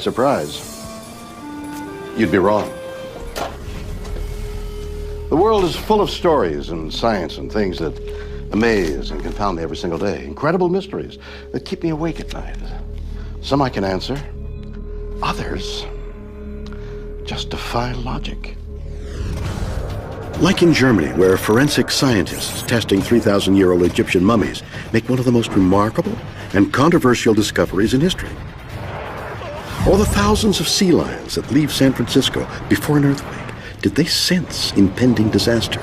Surprise. You'd be wrong. The world is full of stories and science and things that amaze and confound me every single day. Incredible mysteries that keep me awake at night. Some I can answer. Others just defy logic. Like in Germany, where forensic scientists testing 3,000-year-old Egyptian mummies make one of the most remarkable and controversial discoveries in history. Or the thousands of sea lions that leave San Francisco before an earthquake. Did they sense impending disaster?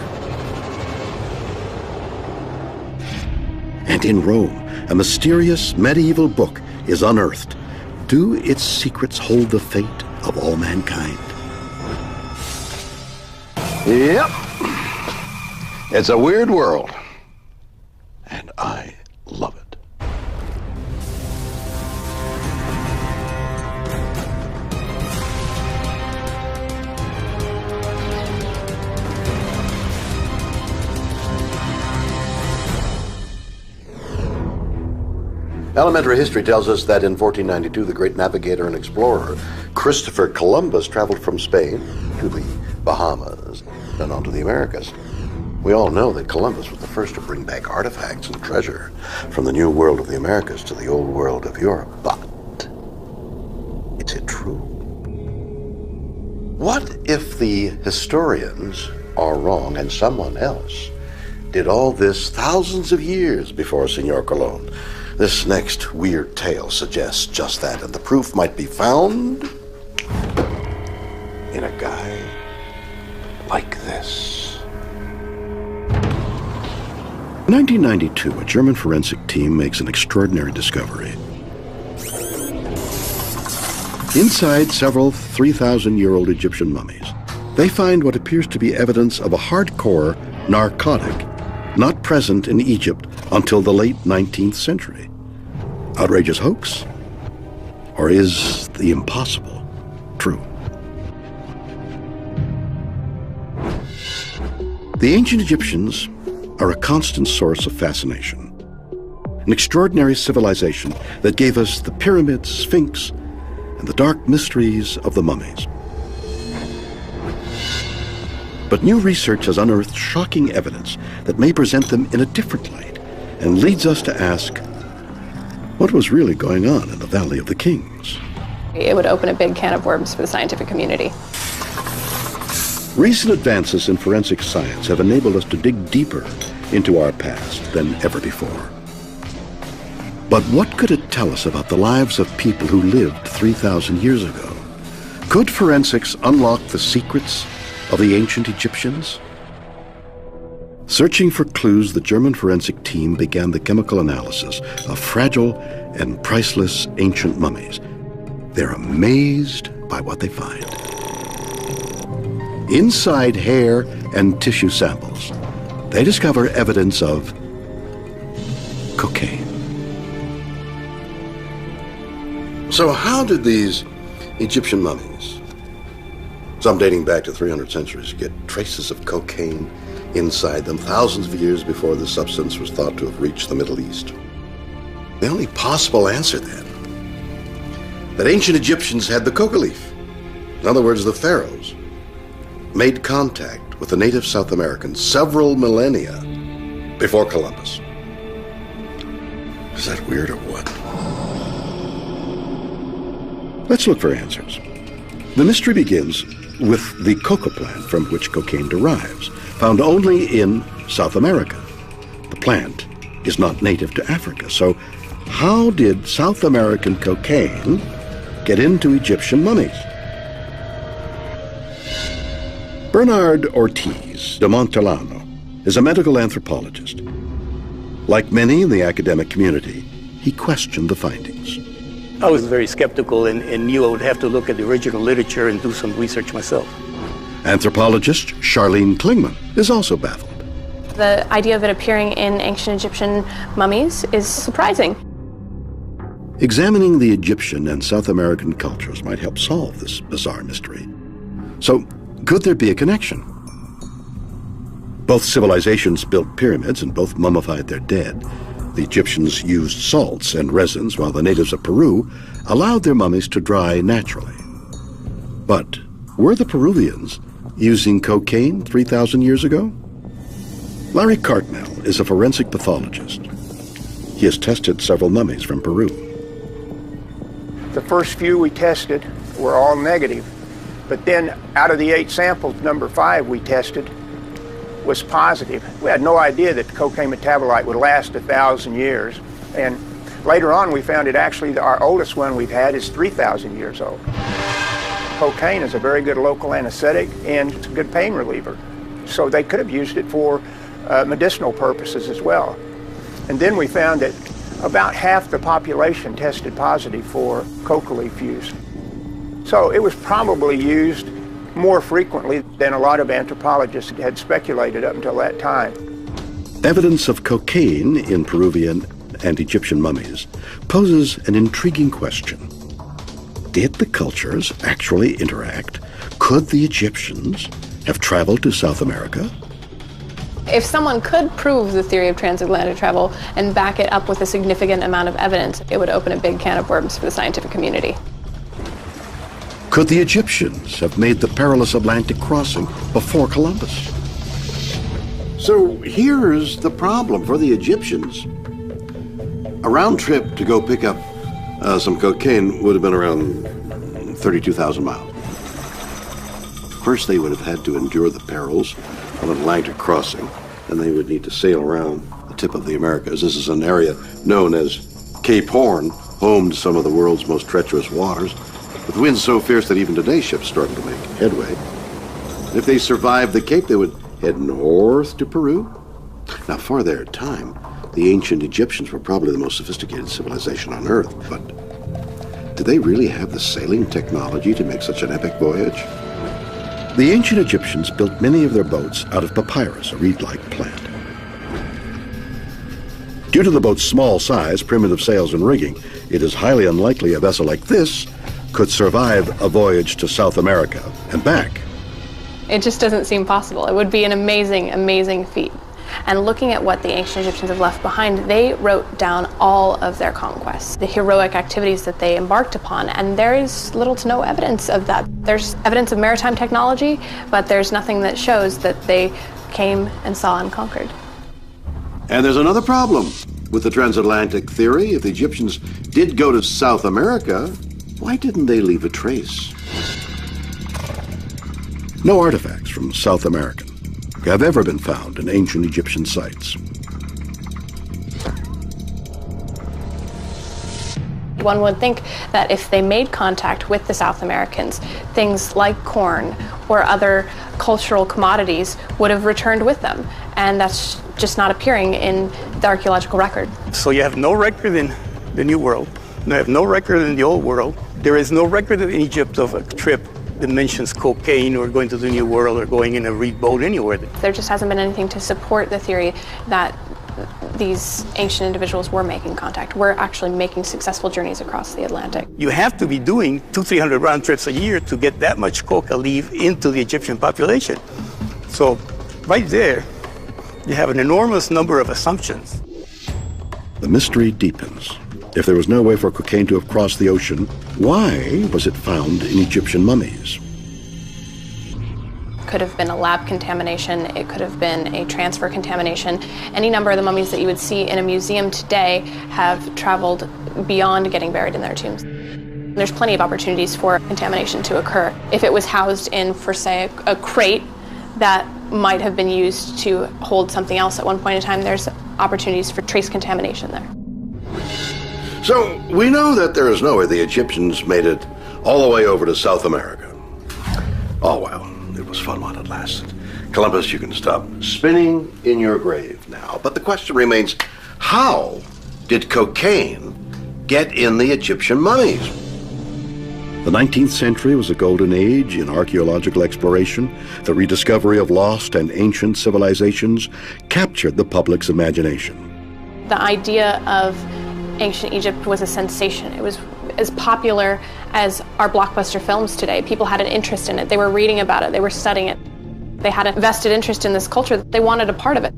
And in Rome, a mysterious medieval book is unearthed. Do its secrets hold the fate of all mankind? Yep. It's a weird world. And I love it. Elementary history tells us that in 1492, the great navigator and explorer Christopher Columbus traveled from Spain to the Bahamas and on to the Americas. We all know that Columbus was the first to bring back artifacts and treasure from the new world of the Americas to the old world of Europe. But is it true? What if the historians are wrong and someone else did all this thousands of years before Senor Colon? This next weird tale suggests just that, and the proof might be found in a guy like this. In 1992, a German forensic team makes an extraordinary discovery. Inside several 3,000-year-old Egyptian mummies, they find what appears to be evidence of a hardcore narcotic not present in Egypt until the late 19th century. Outrageous hoax? Or is the impossible true? The ancient Egyptians are a constant source of fascination. An extraordinary civilization that gave us the pyramids, Sphinx, and the dark mysteries of the mummies. But new research has unearthed shocking evidence that may present them in a different light and leads us to ask, what was really going on in the Valley of the Kings? It would open a big can of worms for the scientific community. Recent advances in forensic science have enabled us to dig deeper into our past than ever before. But what could it tell us about the lives of people who lived 3,000 years ago? Could forensics unlock the secrets of the ancient Egyptians? Searching for clues, the German forensic team began the chemical analysis of fragile and priceless ancient mummies. They're amazed by what they find. Inside hair and tissue samples, they discover evidence of cocaine. So how did these Egyptian mummies, some dating back to 300 centuries, get traces of cocaine inside them thousands of years before the substance was thought to have reached the Middle East? The only possible answer then, that ancient Egyptians had the coca leaf. In other words, the pharaohs made contact with the native South Americans several millennia before Columbus. Is that weird or what? Let's look for answers. The mystery begins with the coca plant from which cocaine derives, found only in South America. The plant is not native to Africa, so how did South American cocaine get into Egyptian mummies? Bernard Ortiz de Montellano is a medical anthropologist. Like many in the academic community, he questioned the findings. I was very skeptical and knew I would have to look at the original literature and do some research myself. Anthropologist Charlene Klingman is also baffled. The idea of it appearing in ancient Egyptian mummies is surprising. Examining the Egyptian and South American cultures might help solve this bizarre mystery. So, could there be a connection? Both civilizations built pyramids and both mummified their dead. The Egyptians used salts and resins, while the natives of Peru allowed their mummies to dry naturally. But were the Peruvians using cocaine 3,000 years ago? Larry Cartmel is a forensic pathologist. He has tested several mummies from Peru. The first few we tested were all negative, but then out of the 8 samples, number 5 we tested was positive. We had no idea that the cocaine metabolite would last 1,000 years, and later on we found it actually our oldest one we've had is 3,000 years old. Cocaine is a very good local anesthetic and it's a good pain reliever, so they could have used it for medicinal purposes as well. And then we found that about half the population tested positive for coca leaf use. So it was probably used more frequently than a lot of anthropologists had speculated up until that time. Evidence of cocaine in Peruvian and Egyptian mummies poses an intriguing question. Did the cultures actually interact? Could the Egyptians have traveled to South America? If someone could prove the theory of transatlantic travel and back it up with a significant amount of evidence, it would open a big can of worms for the scientific community. Could the Egyptians have made the perilous Atlantic crossing before Columbus? So here's the problem for the Egyptians. A round trip to go pick up some cocaine would have been around 32,000 miles. First, they would have had to endure the perils of an Atlantic crossing, and they would need to sail around the tip of the Americas. This is an area known as Cape Horn, home to some of the world's most treacherous waters, with winds so fierce that even today ships struggle to make headway. If they survived the Cape, they would head north to Peru. Now, for their time, the ancient Egyptians were probably the most sophisticated civilization on Earth, but did they really have the sailing technology to make such an epic voyage? The ancient Egyptians built many of their boats out of papyrus, a reed-like plant. Due to the boat's small size, primitive sails, and rigging, it is highly unlikely a vessel like this could survive a voyage to South America and back. It just doesn't seem possible. It would be an amazing, amazing feat. And looking at what the ancient Egyptians have left behind, they wrote down all of their conquests, the heroic activities that they embarked upon, and there is little to no evidence of that. There's evidence of maritime technology, but there's nothing that shows that they came and saw and conquered. And there's another problem with the transatlantic theory. If the Egyptians did go to South America, why didn't they leave a trace? No artifacts from South America have ever been found in ancient Egyptian sites. One would think that if they made contact with the South Americans, things like corn or other cultural commodities would have returned with them, and that's just not appearing in the archaeological record. So you have no record in the New World, you have no record in the Old World. There is no record in Egypt of a trip that mentions cocaine or going to the New World or going in a reed boat anywhere. There just hasn't been anything to support the theory that these ancient individuals were making contact, were actually making successful journeys across the Atlantic. You have to be doing 200-300 round trips a year to get that much coca leaf into the Egyptian population. So right there, you have an enormous number of assumptions. The mystery deepens. If there was no way for cocaine to have crossed the ocean, why was it found in Egyptian mummies? Could have been a lab contamination, it could have been a transfer contamination. Any number of the mummies that you would see in a museum today have traveled beyond getting buried in their tombs. There's plenty of opportunities for contamination to occur. If it was housed in, for say, a crate that might have been used to hold something else at one point in time, there's opportunities for trace contamination there. So we know that there is no way the Egyptians made it all the way over to South America. Oh, well, it was fun while it lasted. Columbus, you can stop spinning in your grave now. But the question remains, how did cocaine get in the Egyptian mummies? The 19th century was a golden age in archaeological exploration. The rediscovery of lost and ancient civilizations captured the public's imagination. The idea of ancient Egypt was a sensation. It was as popular as our blockbuster films today. People had an interest in it. They were reading about it. They were studying it. They had a vested interest in this culture. They wanted a part of it.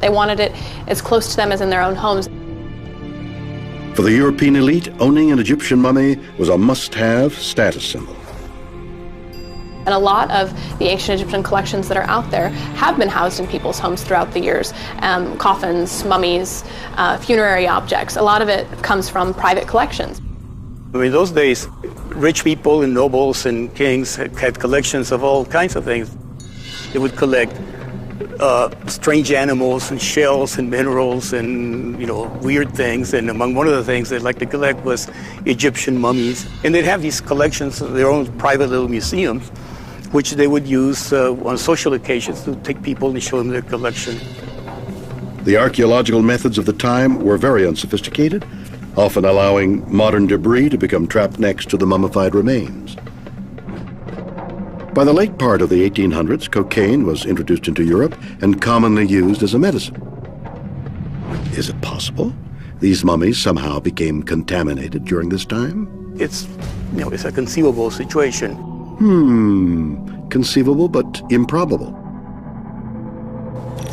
They wanted it as close to them as in their own homes. For the European elite, owning an Egyptian mummy was a must-have status symbol. And a lot of the ancient Egyptian collections that are out there have been housed in people's homes throughout the years. Coffins, mummies, funerary objects. A lot of it comes from private collections. In those days, rich people and nobles and kings had collections of all kinds of things. They would collect strange animals and shells and minerals and, weird things. And among one of the things they'd like to collect was Egyptian mummies. And they'd have these collections of their own private little museums, which they would use on social occasions to take people and show them their collection. The archaeological methods of the time were very unsophisticated, often allowing modern debris to become trapped next to the mummified remains. By the late part of the 1800s, cocaine was introduced into Europe and commonly used as a medicine. Is it possible these mummies somehow became contaminated during this time? It's a conceivable situation. Conceivable but improbable.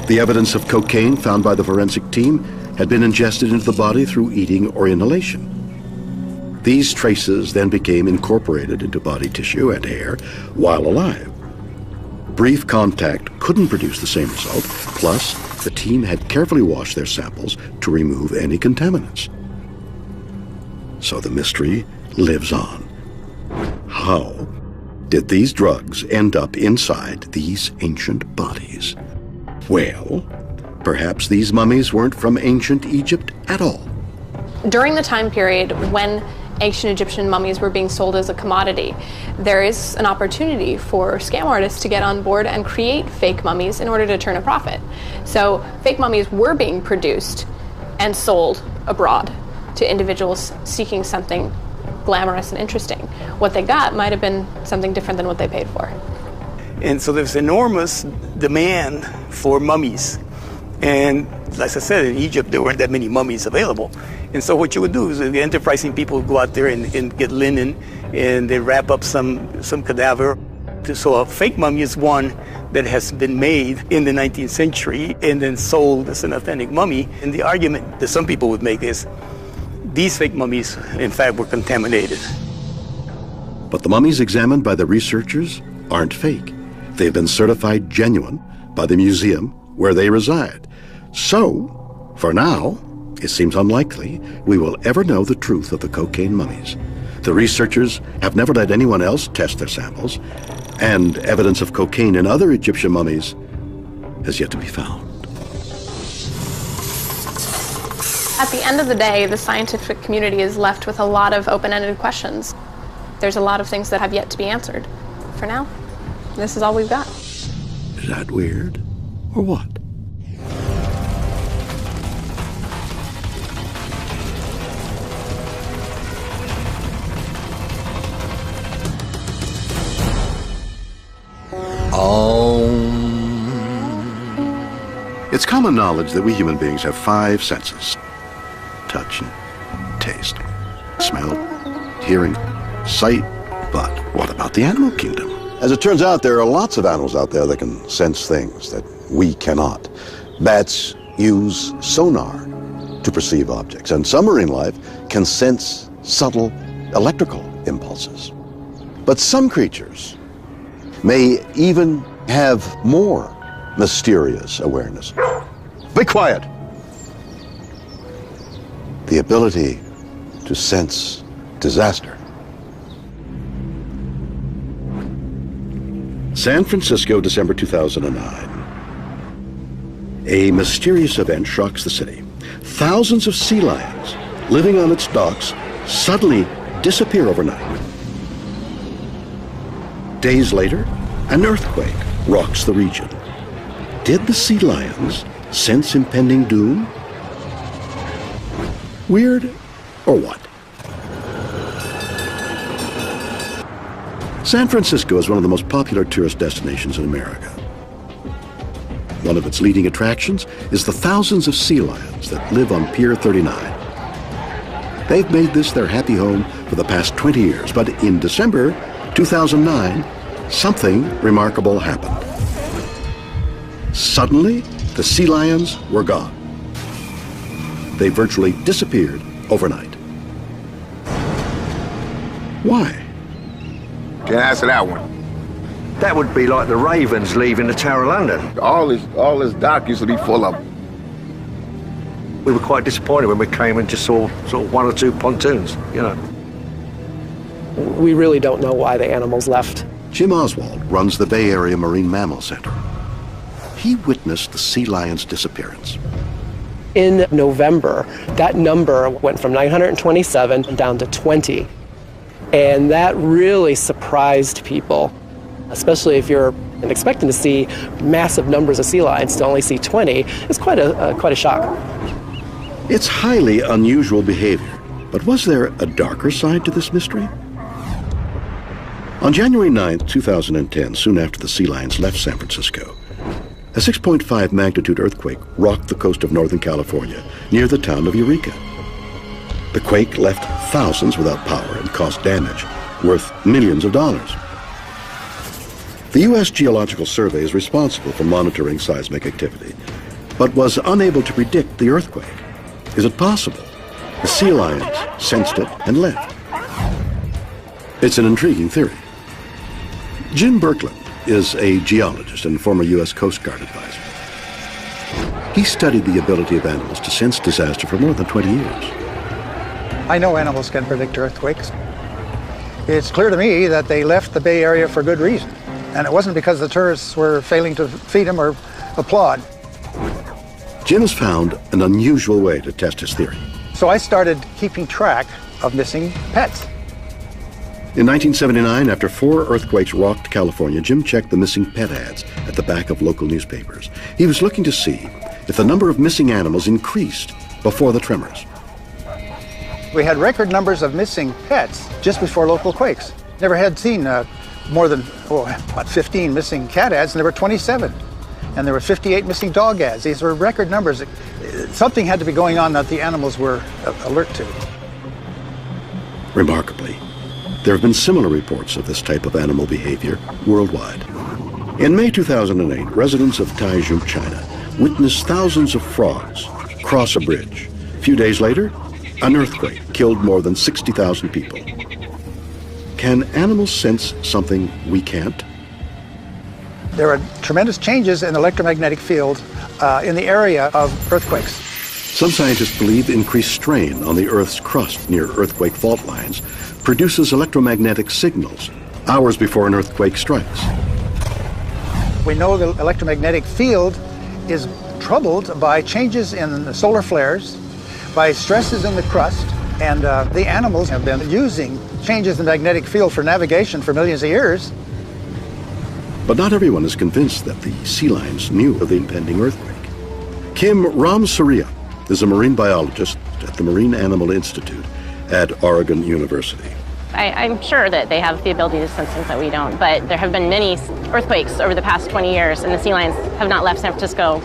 The evidence of cocaine found by the forensic team had been ingested into the body through eating or inhalation. These traces then became incorporated into body tissue and hair while alive. Brief contact couldn't produce the same result, plus the team had carefully washed their samples to remove any contaminants. So the mystery lives on. How did these drugs end up inside these ancient bodies? Well, perhaps these mummies weren't from ancient Egypt at all. During the time period when ancient Egyptian mummies were being sold as a commodity, there is an opportunity for scam artists to get on board and create fake mummies in order to turn a profit. So fake mummies were being produced and sold abroad to individuals seeking something glamorous and interesting. What they got might have been something different than what they paid for. And so there's enormous demand for mummies. And like I said, in Egypt, there weren't that many mummies available. And so what you would do is the enterprising people would go out there and get linen, and they wrap up some cadaver. So a fake mummy is one that has been made in the 19th century and then sold as an authentic mummy. And the argument that some people would make is these fake mummies, in fact, were contaminated. But the mummies examined by the researchers aren't fake. They've been certified genuine by the museum where they reside. So, for now, it seems unlikely we will ever know the truth of the cocaine mummies. The researchers have never let anyone else test their samples, and evidence of cocaine in other Egyptian mummies has yet to be found. At the end of the day, the scientific community is left with a lot of open-ended questions. There's a lot of things that have yet to be answered. For now, this is all we've got. Is that weird, or what? It's common knowledge that we human beings have 5 senses: touch and taste, smell, hearing, sight. But what about the animal kingdom? As it turns out, there are lots of animals out there that can sense things that we cannot. Bats use sonar to perceive objects, and some marine life can sense subtle electrical impulses. But some creatures may even have more mysterious awareness. Be quiet! The ability to sense disaster. San Francisco, December 2009. A mysterious event shocks the city. Thousands of sea lions living on its docks suddenly disappear overnight. Days later, an earthquake rocks the region. Did the sea lions sense impending doom? Weird, or what? San Francisco is one of the most popular tourist destinations in America. One of its leading attractions is the thousands of sea lions that live on Pier 39. They've made this their happy home for the past 20 years, but in December 2009, something remarkable happened. Suddenly, the sea lions were gone. They virtually disappeared overnight. Why? Can't answer that one. That would be like the ravens leaving the Tower of London. All this dock used to be full of them. We were quite disappointed when we came and just saw sort of one or two pontoons, you know. We really don't know why the animals left. Jim Oswald runs the Bay Area Marine Mammal Center. He witnessed the sea lion's disappearance. In November, that number went from 927 down to 20. And that really surprised people, especially if you're expecting to see massive numbers of sea lions to only see 20. It's quite a shock. It's highly unusual behavior, but was there a darker side to this mystery? On January 9, 2010, soon after the sea lions left San Francisco, a 6.5 magnitude earthquake rocked the coast of Northern California near the town of Eureka. The quake left thousands without power and caused damage worth millions of dollars. The U.S. Geological Survey is responsible for monitoring seismic activity, but was unable to predict the earthquake. Is it possible the sea lions sensed it and left? It's an intriguing theory. Jim Birkeland is a geologist and former U.S. Coast Guard advisor. He studied the ability of animals to sense disaster for more than 20 years. I know animals can predict earthquakes. It's clear to me that they left the Bay Area for good reason. And it wasn't because the tourists were failing to feed them or applaud. Jim has found an unusual way to test his theory. So I started keeping track of missing pets. In 1979, after 4 earthquakes rocked California, Jim checked the missing pet ads at the back of local newspapers. He was looking to see if the number of missing animals increased before the tremors. We had record numbers of missing pets just before local quakes. Never had seen more than about 15 missing cat ads, and there were 27. And there were 58 missing dog ads. These were record numbers. Something had to be going on that the animals were alert to. Remarkably, there have been similar reports of this type of animal behavior worldwide. In May 2008, residents of Taizhou, China, witnessed thousands of frogs cross a bridge. A few days later, an earthquake killed more than 60,000 people. Can animals sense something we can't? There are tremendous changes in the electromagnetic field in the area of earthquakes. Some scientists believe increased strain on the Earth's crust near earthquake fault lines produces electromagnetic signals hours before an earthquake strikes. We know the electromagnetic field is troubled by changes in the solar flares, by stresses in the crust, and the animals have been using changes in the magnetic field for navigation for millions of years. But not everyone is convinced that the sea lions knew of the impending earthquake. Kim Ramsurya is a marine biologist at the Marine Animal Institute at Oregon University. I'm sure that they have the ability to sense things that we don't, but there have been many earthquakes over the past 20 years, and the sea lions have not left San Francisco.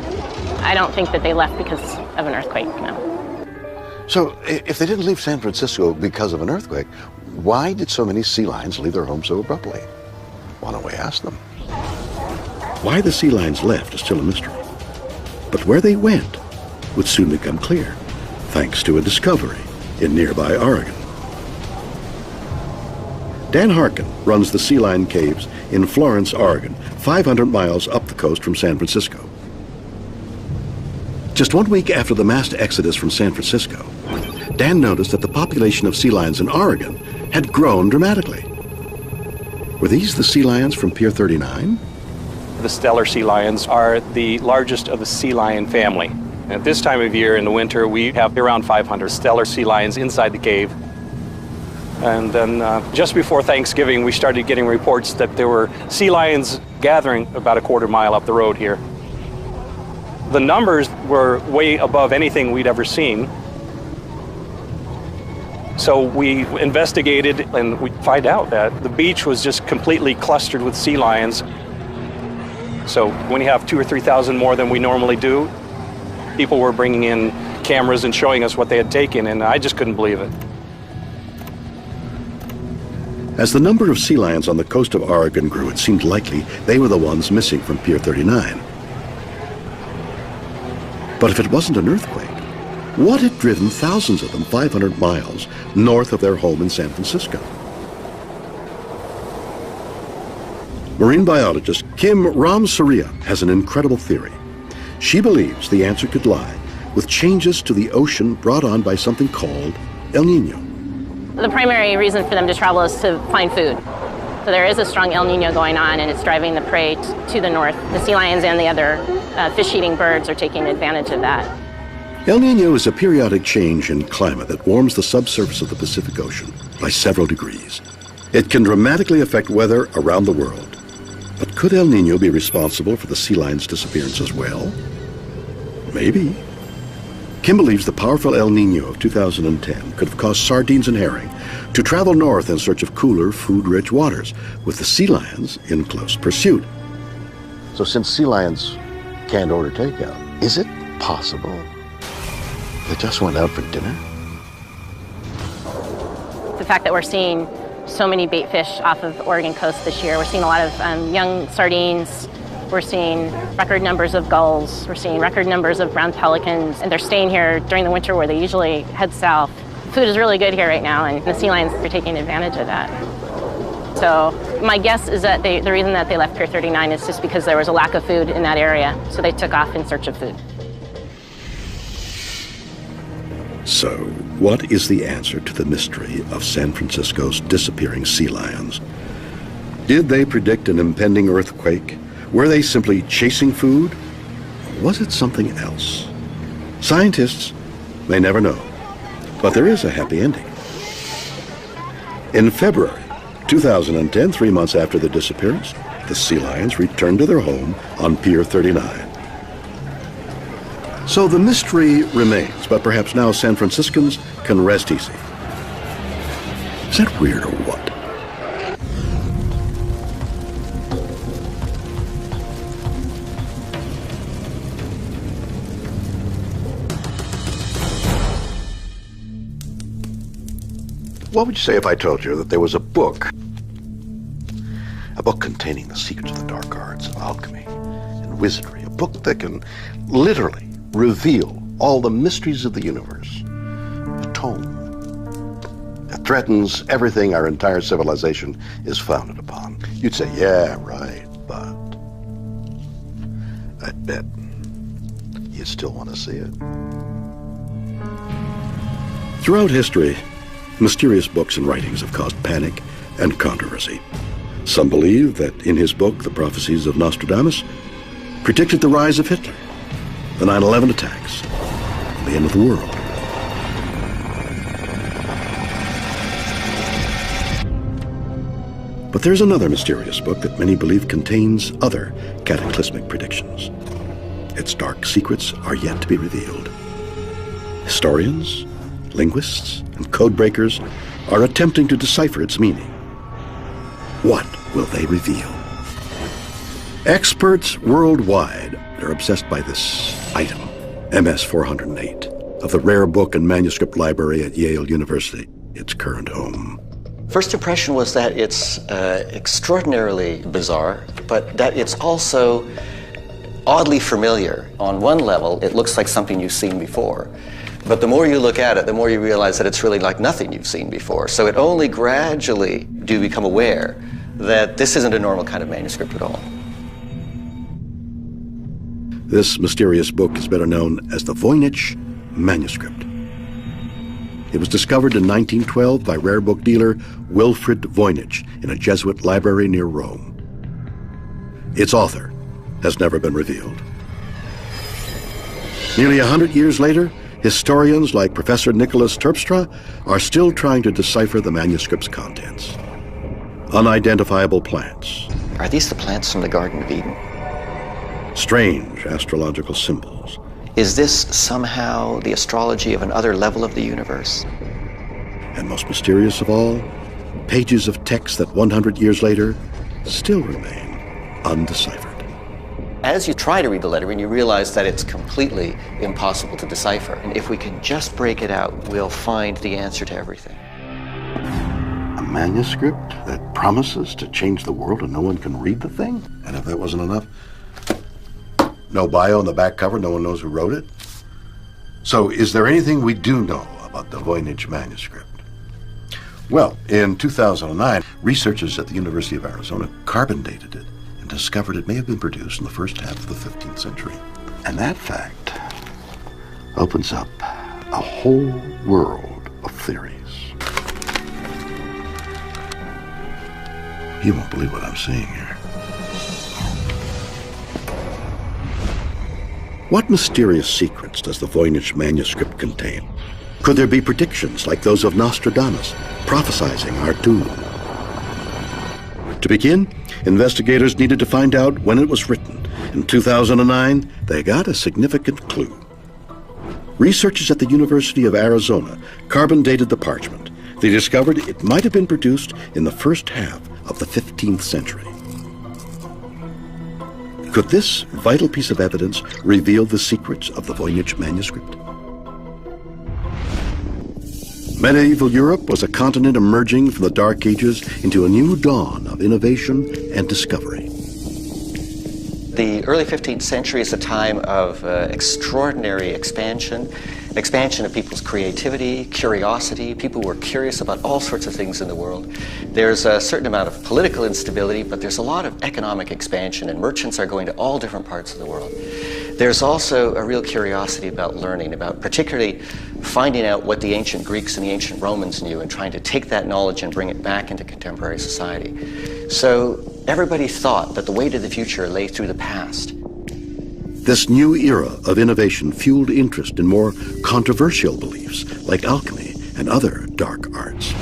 I don't think that they left because of an earthquake, no. So, if they didn't leave San Francisco because of an earthquake, why did so many sea lions leave their home so abruptly? Why don't we ask them? Why the sea lions left is still a mystery. But where they went would soon become clear, thanks to a discovery in nearby Oregon. Dan Harkin runs the Sea Lion Caves in Florence, Oregon, 500 miles up the coast from San Francisco. Just 1 week after the mass exodus from San Francisco, Dan noticed that the population of sea lions in Oregon had grown dramatically. Were these the sea lions from Pier 39? The stellar sea lions are the largest of the sea lion family. At this time of year in the winter, we have around 500 stellar sea lions inside the cave. And then just before Thanksgiving, we started getting reports that there were sea lions gathering about a quarter mile up the road here. The numbers were way above anything we'd ever seen. So we investigated, and we find out that the beach was just completely clustered with sea lions. So when you have 2,000 or 3,000 more than we normally do, people were bringing in cameras and showing us what they had taken, and I just couldn't believe it. As the number of sea lions on the coast of Oregon grew, it seemed likely they were the ones missing from Pier 39. But if it wasn't an earthquake, what had driven thousands of them 500 miles north of their home in San Francisco? Marine biologist Kim Ramsurya has an incredible theory. She believes the answer could lie with changes to the ocean brought on by something called El Nino. The primary reason for them to travel is to find food. So there is a strong El Nino going on, and it's driving the prey to the north. The sea lions and the other fish-eating birds are taking advantage of that. El Nino is a periodic change in climate that warms the subsurface of the Pacific Ocean by several degrees. It can dramatically affect weather around the world. But could El Nino be responsible for the sea lion's disappearance as well? Maybe. Kim believes the powerful El Nino of 2010 could have caused sardines and herring to travel north in search of cooler, food-rich waters, with the sea lions in close pursuit. So since sea lions can't order takeout, is it possible they just went out for dinner? The fact that we're seeing so many bait fish off of the Oregon coast this year, we're seeing a lot of young sardines, we're seeing record numbers of gulls, we're seeing record numbers of brown pelicans, and they're staying here during the winter where they usually head south. Food is really good here right now, and the sea lions are taking advantage of that. So my guess is that the reason that they left Pier 39 is just because there was a lack of food in that area, so they took off in search of food. So, what is the answer to the mystery of San Francisco's disappearing sea lions? Did they predict an impending earthquake? Were they simply chasing food? Or was it something else? Scientists may never know, but there is a happy ending. In February 2010, 3 months after the disappearance, the sea lions returned to their home on Pier 39. So the mystery remains, but perhaps now San Franciscans can rest easy. Is that weird or what? What would you say if I told you that there was a book containing the secrets of the dark arts of alchemy and wizardry, a book that can literally reveal all the mysteries of the universe, a tome that threatens everything our entire civilization is founded upon? You'd say, yeah, right, but I bet you still want to see it. Throughout history, mysterious books and writings have caused panic and controversy. Some believe that in his book, The Prophecies of Nostradamus, predicted the rise of Hitler, the 9/11 attacks, the end of the world. But there's another mysterious book that many believe contains other cataclysmic predictions. Its dark secrets are yet to be revealed. Historians, linguists, and codebreakers are attempting to decipher its meaning. What will they reveal? Experts worldwide are obsessed by this item, MS-408, of the rare book and manuscript library at Yale University, its current home. First impression was that it's extraordinarily bizarre, but that it's also oddly familiar. On one level, it looks like something you've seen before. But the more you look at it, the more you realize that it's really like nothing you've seen before. So it only gradually do you become aware that this isn't a normal kind of manuscript at all. This mysterious book is better known as the Voynich manuscript. It was discovered in 1912 by rare book dealer Wilfrid Voynich in a Jesuit library near Rome. Its author has never been revealed. Nearly 100 years later, historians like Professor Nicholas Terpstra are still trying to decipher the manuscript's contents. Unidentifiable plants. Are these the plants from the Garden of Eden? Strange astrological symbols. Is this somehow the astrology of another level of the universe? And most mysterious of all, pages of text that 100 years later still remain undeciphered. As you try to read the lettering, you realize that it's completely impossible to decipher. And if we can just break it out, we'll find the answer to everything. A manuscript that promises to change the world and no one can read the thing? And if that wasn't enough, no bio on the back cover, no one knows who wrote it? So is there anything we do know about the Voynich manuscript? Well, in 2009, Researchers at the University of Arizona carbon dated it and discovered it may have been produced in the first half of the 15th century. And that fact opens up a whole world of theories. You won't believe what I'm seeing here. What mysterious secrets does the Voynich manuscript contain? Could there be predictions like those of Nostradamus, prophesizing our doom? To begin, investigators needed to find out when it was written. In 2009, they got a significant clue. Researchers at the University of Arizona carbon dated the parchment. They discovered it might have been produced in the first half of the 15th century. Could this vital piece of evidence reveal the secrets of the Voynich manuscript? Medieval Europe was a continent emerging from the Dark Ages into a new dawn of innovation and discovery. The early 15th century is a time of extraordinary expansion of people's creativity, curiosity. People were curious about all sorts of things in the world. There's a certain amount of political instability, but there's a lot of economic expansion, and merchants are going to all different parts of the world. There's also a real curiosity about learning, about particularly finding out what the ancient Greeks and the ancient Romans knew and trying to take that knowledge and bring it back into contemporary society. So everybody thought that the way to the future lay through the past. This new era of innovation fueled interest in more controversial beliefs like alchemy and other dark arts.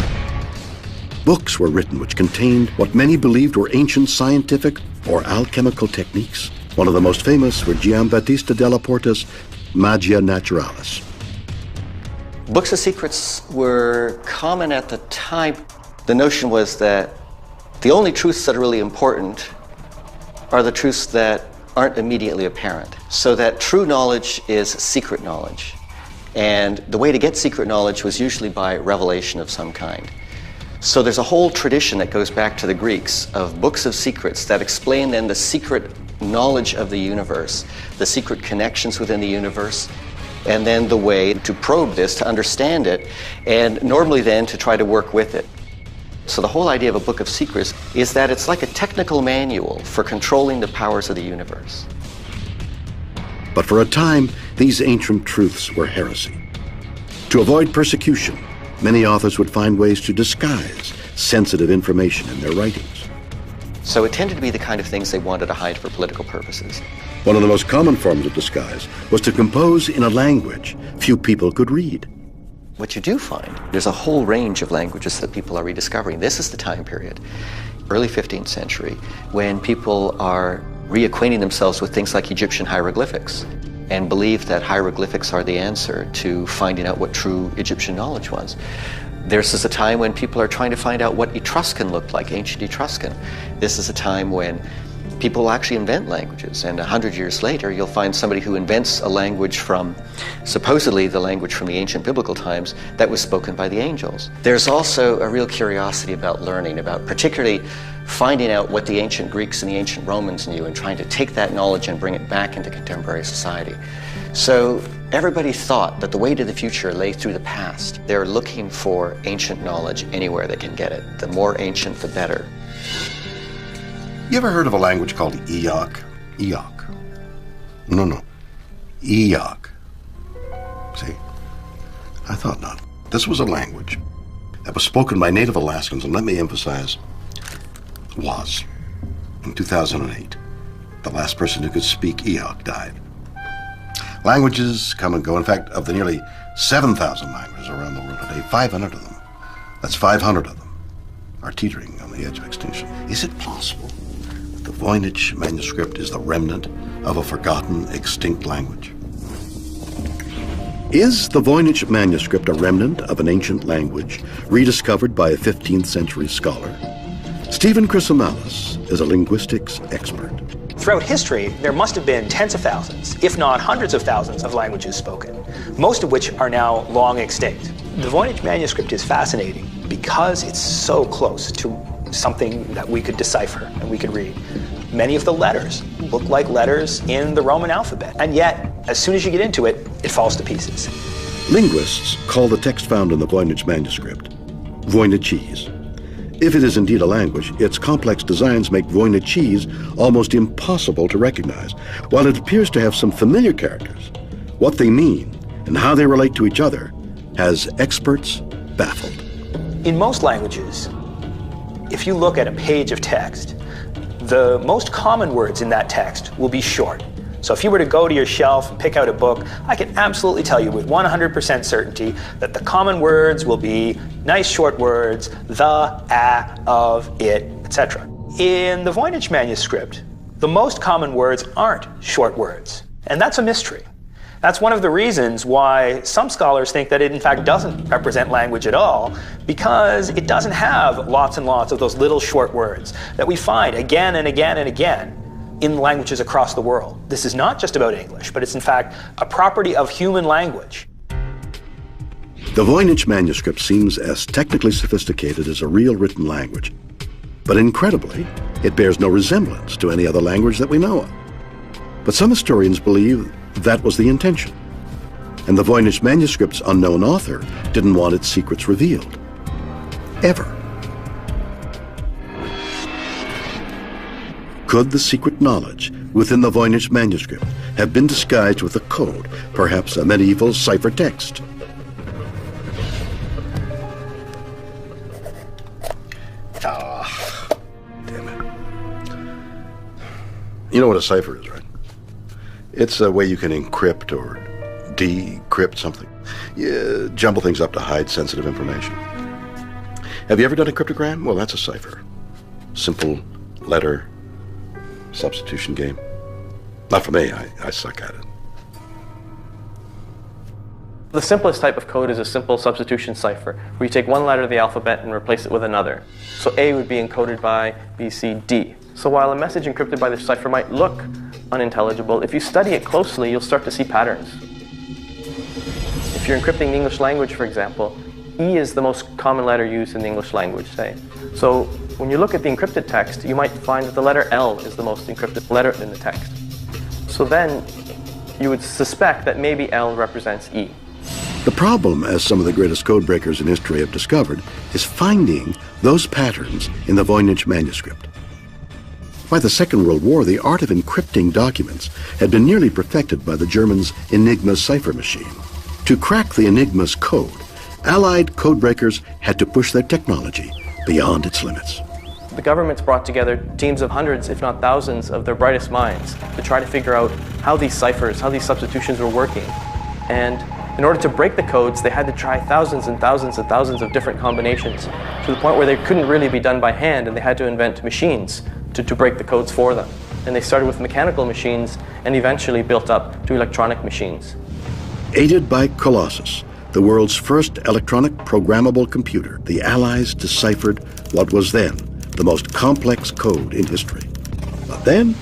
Books were written which contained what many believed were ancient scientific or alchemical techniques. One of the most famous were Giambattista della Porta's Magia Naturalis. Books of secrets were common at the time. The notion was that the only truths that are really important are the truths that aren't immediately apparent. So that true knowledge is secret knowledge. And the way to get secret knowledge was usually by revelation of some kind. So there's a whole tradition that goes back to the Greeks of books of secrets that explain then the secret knowledge of the universe, the secret connections within the universe, and then the way to probe this, to understand it, and normally then to try to work with it. So the whole idea of a book of secrets is that it's like a technical manual for controlling the powers of the universe. But for a time, these ancient truths were heresy. To avoid persecution, many authors would find ways to disguise sensitive information in their writings. So it tended to be the kind of things they wanted to hide for political purposes. One of the most common forms of disguise was to compose in a language few people could read. What you do find, there's a whole range of languages that people are rediscovering. This is the time period, early 15th century, when people are reacquainting themselves with things like Egyptian hieroglyphics and believe that hieroglyphics are the answer to finding out what true Egyptian knowledge was. This is a time when people are trying to find out what Etruscan looked like, ancient Etruscan. This is a time when people actually invent languages, and 100 years later you'll find somebody who invents a language from, supposedly the language from the ancient biblical times, that was spoken by the angels. There's also a real curiosity about learning, about particularly finding out what the ancient Greeks and the ancient Romans knew and trying to take that knowledge and bring it back into contemporary society. So everybody thought that the way to the future lay through the past. They're looking for ancient knowledge anywhere they can get it. The more ancient, the better. You ever heard of a language called Eoc? Eoc. No. Eoc. See? I thought not. This was a language that was spoken by native Alaskans, and let me emphasize, was. In 2008, the last person who could speak Eoc died. Languages come and go. In fact, of the nearly 7,000 languages around the world today, 500 of them, that's 500 of them, are teetering on the edge of extinction. Is it possible that the Voynich manuscript is the remnant of a forgotten, extinct language? Is the Voynich manuscript a remnant of an ancient language rediscovered by a 15th century scholar? Stephen Chrysomalis is a linguistics expert. Throughout history, there must have been tens of thousands, if not hundreds of thousands, of languages spoken, most of which are now long extinct. The Voynich manuscript is fascinating because it's so close to something that we could decipher and we could read. Many of the letters look like letters in the Roman alphabet, and yet, as soon as you get into it, it falls to pieces. Linguists call the text found in the Voynich manuscript Voynichese. If it is indeed a language, its complex designs make Voynich almost impossible to recognize. While it appears to have some familiar characters, what they mean and how they relate to each other has experts baffled. In most languages, if you look at a page of text, the most common words in that text will be short. So if you were to go to your shelf and pick out a book, I can absolutely tell you with 100% certainty that the common words will be nice short words, the, a, of, it, etc. In the Voynich manuscript, the most common words aren't short words, and that's a mystery. That's one of the reasons why some scholars think that it in fact doesn't represent language at all, because it doesn't have lots and lots of those little short words that we find again and again and again in languages across the world. This is not just about English, but it's in fact a property of human language. The Voynich manuscript seems as technically sophisticated as a real written language, but incredibly, it bears no resemblance to any other language that we know of. But some historians believe that was the intention, and the Voynich manuscript's unknown author didn't want its secrets revealed, ever. Could the secret knowledge within the Voynich manuscript have been disguised with a code, perhaps a medieval ciphertext? Damn it. You know what a cipher is, right? It's a way you can encrypt or decrypt something. You jumble things up to hide sensitive information. Have you ever done a cryptogram? Well, that's a cipher. Simple letter substitution game. Not for me, I suck at it. The simplest type of code is a simple substitution cipher, where you take one letter of the alphabet and replace it with another. So A would be encoded by B, C, D. So while a message encrypted by this cipher might look unintelligible, if you study it closely, you'll start to see patterns. If you're encrypting the English language, for example, E is the most common letter used in the English language, say. So when you look at the encrypted text, you might find that the letter L is the most encrypted letter in the text. So then you would suspect that maybe L represents E. The problem, as some of the greatest code breakers in history have discovered, is finding those patterns in the Voynich manuscript. By the Second World War, the art of encrypting documents had been nearly perfected by the Germans' Enigma cipher machine. To crack the Enigma's code, Allied codebreakers had to push their technology beyond its limits. The governments brought together teams of hundreds, if not thousands, of their brightest minds to try to figure out how these ciphers, how these substitutions were working. And in order to break the codes, they had to try thousands and thousands and thousands of different combinations, to the point where they couldn't really be done by hand, and they had to invent machines to break the codes for them. And they started with mechanical machines and eventually built up to electronic machines. Aided by Colossus, the world's first electronic programmable computer, the Allies deciphered what was then the most complex code in history. But then,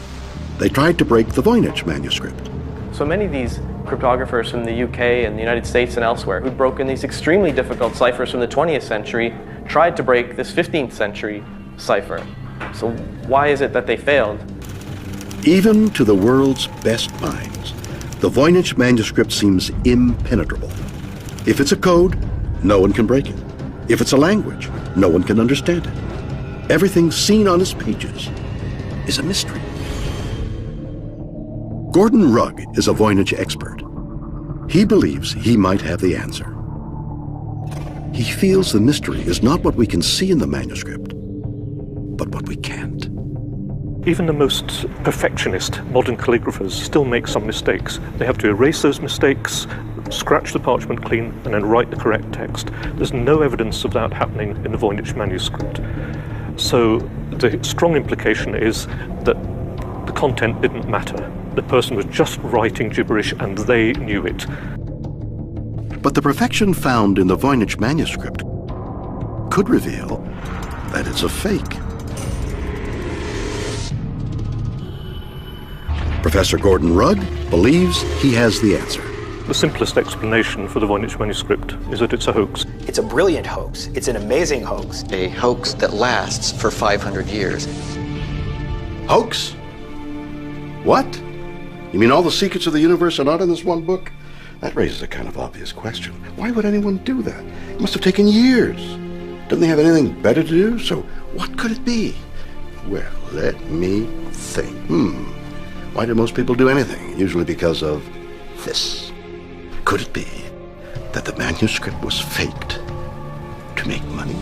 they tried to break the Voynich manuscript. So many of these cryptographers from the UK and the United States and elsewhere who'd broken these extremely difficult ciphers from the 20th century tried to break this 15th century cipher. So why is it that they failed? Even to the world's best minds, the Voynich manuscript seems impenetrable. If it's a code, no one can break it. If it's a language, no one can understand it. Everything seen on its pages is a mystery. Gordon Rugg is a Voynich expert. He believes he might have the answer. He feels the mystery is not what we can see in the manuscript, but what we can't. Even the most perfectionist modern calligraphers still make some mistakes. They have to erase those mistakes, scratch the parchment clean, and then write the correct text. There's no evidence of that happening in the Voynich manuscript. So the strong implication is that the content didn't matter. The person was just writing gibberish and they knew it. But the perfection found in the Voynich manuscript could reveal that it's a fake. Professor Gordon Rugg believes he has the answer. The simplest explanation for the Voynich manuscript is that it's a hoax. It's a brilliant hoax. It's an amazing hoax. A hoax that lasts for 500 years. Hoax? What? You mean all the secrets of the universe are not in this one book? That raises a kind of obvious question. Why would anyone do that? It must have taken years Didn't they have anything better to do? So what could it be? Well, let me think. Why do most people do anything? Usually because of this. Could it be that the manuscript was faked to make money?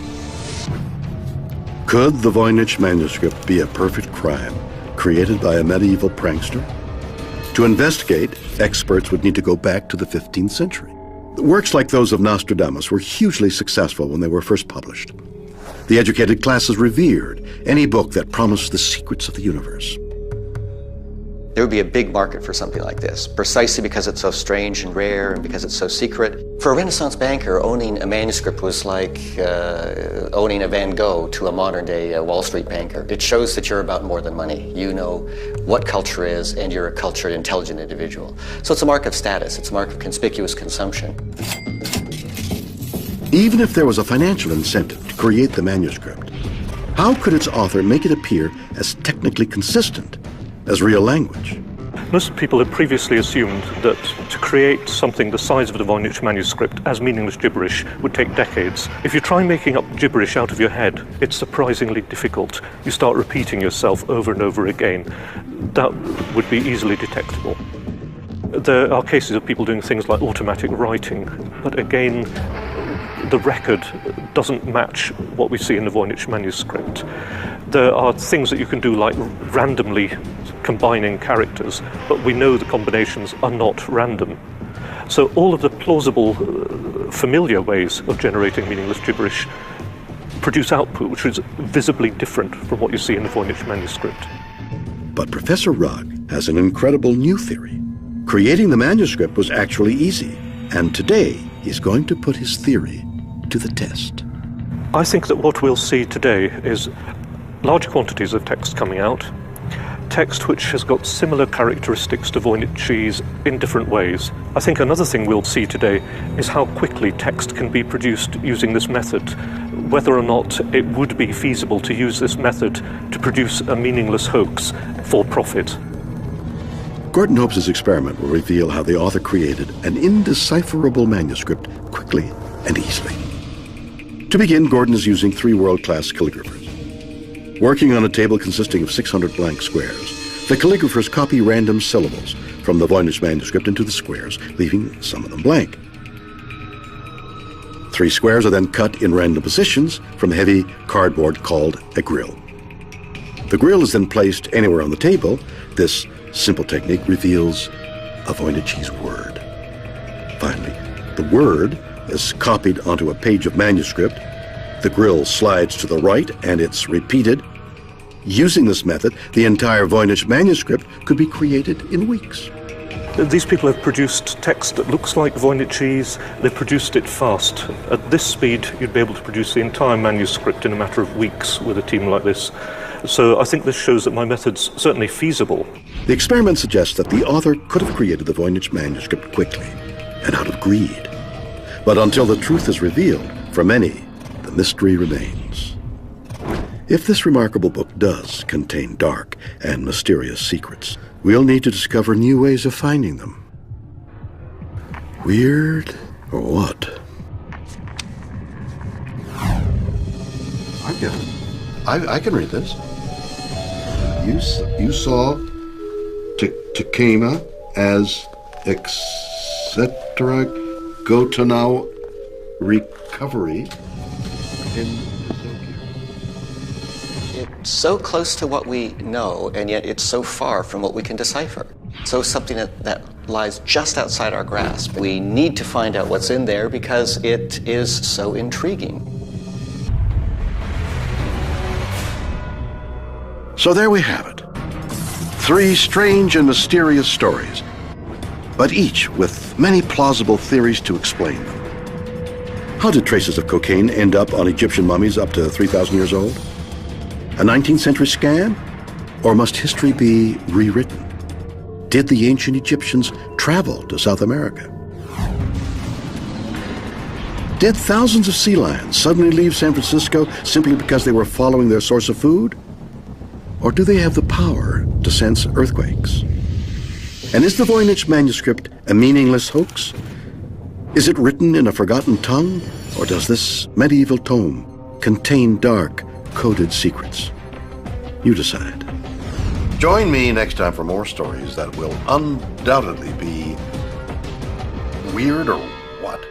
Could the Voynich manuscript be a perfect crime created by a medieval prankster? To investigate, experts would need to go back to the 15th century. Works like those of Nostradamus were hugely successful when they were first published. The educated classes revered any book that promised the secrets of the universe. There would be a big market for something like this, precisely because it's so strange and rare and because it's so secret. For a Renaissance banker, owning a manuscript was like owning a Van Gogh to a modern-day Wall Street banker. It shows that you're about more than money. You know what culture is, and you're a cultured, intelligent individual. So it's a mark of status. It's a mark of conspicuous consumption. Even if there was a financial incentive to create the manuscript, how could its author make it appear as technically consistent as real language? Most people had previously assumed that to create something the size of the Voynich manuscript as meaningless gibberish would take decades. If you try making up gibberish out of your head, it's surprisingly difficult. You start repeating yourself over and over again. That would be easily detectable. There are cases of people doing things like automatic writing, but again, the record doesn't match what we see in the Voynich manuscript. There are things that you can do like randomly combining characters, but we know the combinations are not random. So all of the plausible, familiar ways of generating meaningless gibberish produce output which is visibly different from what you see in the Voynich manuscript. But Professor Rugg has an incredible new theory. Creating the manuscript was actually easy, and today he's going to put his theory to the test. I think that what we'll see today is large quantities of text coming out, text which has got similar characteristics to Voynichese in different ways. I think another thing we'll see today is how quickly text can be produced using this method, whether or not it would be feasible to use this method to produce a meaningless hoax for profit. Gordon hopes his experiment will reveal how the author created an indecipherable manuscript quickly and easily. To begin, Gordon is using 3 world-class calligraphers. Working on a table consisting of 600 blank squares, the calligraphers copy random syllables from the Voynich manuscript into the squares, leaving some of them blank. 3 squares are then cut in random positions from heavy cardboard called a grill. The grill is then placed anywhere on the table. This simple technique reveals a Voynichese word. Finally, the word is copied onto a page of manuscript. The grill slides to the right and it's repeated. Using this method, the entire Voynich manuscript could be created in weeks. These people have produced text that looks like Voynichese. They've produced it fast. At this speed, you'd be able to produce the entire manuscript in a matter of weeks with a team like this. So I think this shows that my method's certainly feasible. The experiment suggests that the author could have created the Voynich manuscript quickly and out of greed. But until the truth is revealed, for many, the mystery remains. If this remarkable book does contain dark and mysterious secrets, we'll need to discover new ways of finding them. Weird or what? I get it. I can read this. You saw Takema as etc. go to now recovery in It's so close to what we know, and yet it's so far from what we can decipher. So something that lies just outside our grasp. We need to find out what's in there because it is so intriguing. So there we have it. 3 strange and mysterious stories, but each with many plausible theories to explain them. How did traces of cocaine end up on Egyptian mummies up to 3,000 years old? A 19th century scam? Or must history be rewritten? Did the ancient Egyptians travel to South America? Did thousands of sea lions suddenly leave San Francisco simply because they were following their source of food? Or do they have the power to sense earthquakes? And is the Voynich manuscript a meaningless hoax? Is it written in a forgotten tongue? Or does this medieval tome contain dark, coded secrets? You decide. Join me next time for more stories that will undoubtedly be weird or what?